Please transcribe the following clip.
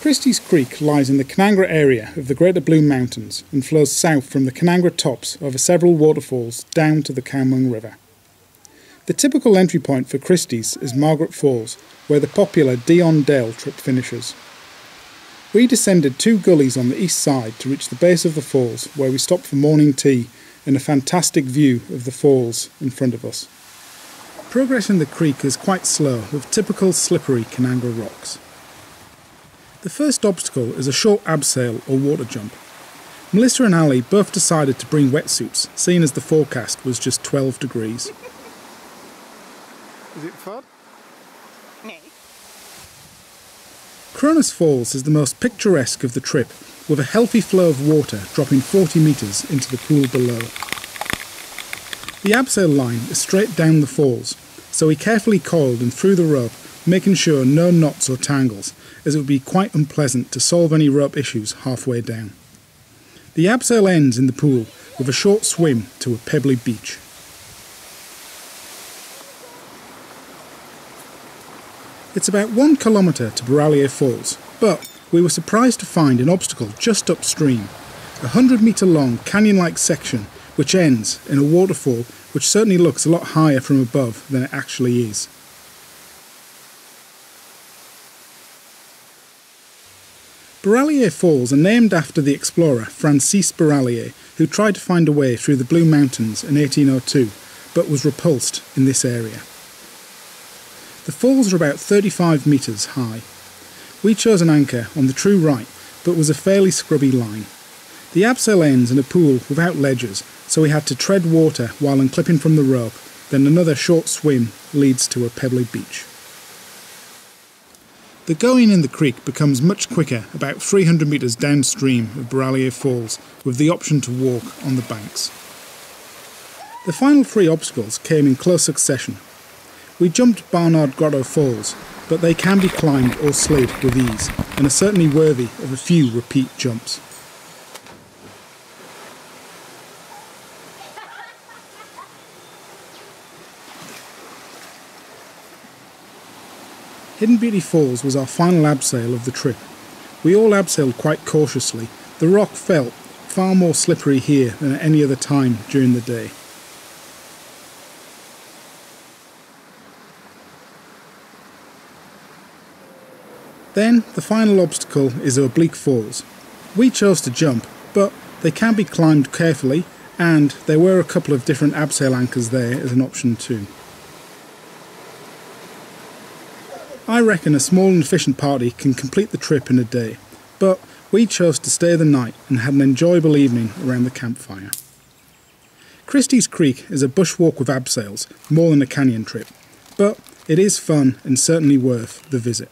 Christys Creek lies in the Kanangra area of the Greater Blue Mountains and flows south from the Kanangra tops over several waterfalls down to the Cowmung River. The typical entry point for Christys is Margaret Falls, where the popular Dion Dale trip finishes. We descended 2 gullies on the east side to reach the base of the falls, where we stopped for morning tea and a fantastic view of the falls in front of us. Progress in the creek is quite slow, with typical slippery Kanangra rocks. The first obstacle is a short abseil or water jump. Melissa and Ali both decided to bring wetsuits, seeing as the forecast was just 12 degrees. Is it fun? No. Cronus Falls is the most picturesque of the trip, with a healthy flow of water dropping 40 metres into the pool below. The abseil line is straight down the falls, so we carefully coiled and threw the rope, making sure no knots or tangles, as it would be quite unpleasant to solve any rope issues halfway down. The abseil ends in the pool with a short swim to a pebbly beach. It's about 1 kilometre to Barralier Falls, but we were surprised to find an obstacle just upstream, a 100-metre long canyon-like section which ends in a waterfall which certainly looks a lot higher from above than it actually is. Barralier Falls are named after the explorer Francis Barralier, who tried to find a way through the Blue Mountains in 1802, but was repulsed in this area. The falls are about 35 metres high. We chose an anchor on the true right, but was a fairly scrubby line. The abseil ends in a pool without ledges, so we had to tread water while unclipping from the rope, then another short swim leads to a pebbly beach. The going in the creek becomes much quicker about 300 metres downstream of Barralier Falls, with the option to walk on the banks. The final 3 obstacles came in close succession. We jumped Barnard Grotto Falls, but they can be climbed or slid with ease, and are certainly worthy of a few repeat jumps. Hidden Beauty Falls was our final abseil of the trip. We all abseiled quite cautiously. The rock felt far more slippery here than at any other time during the day. Then the final obstacle is Oblique Falls. We chose to jump, but they can be climbed carefully, and there were a couple of different abseil anchors there as an option too. I reckon a small and efficient party can complete the trip in a day, but we chose to stay the night and had an enjoyable evening around the campfire. Christys Creek is a bushwalk with abseils, more than a canyon trip, but it is fun and certainly worth the visit.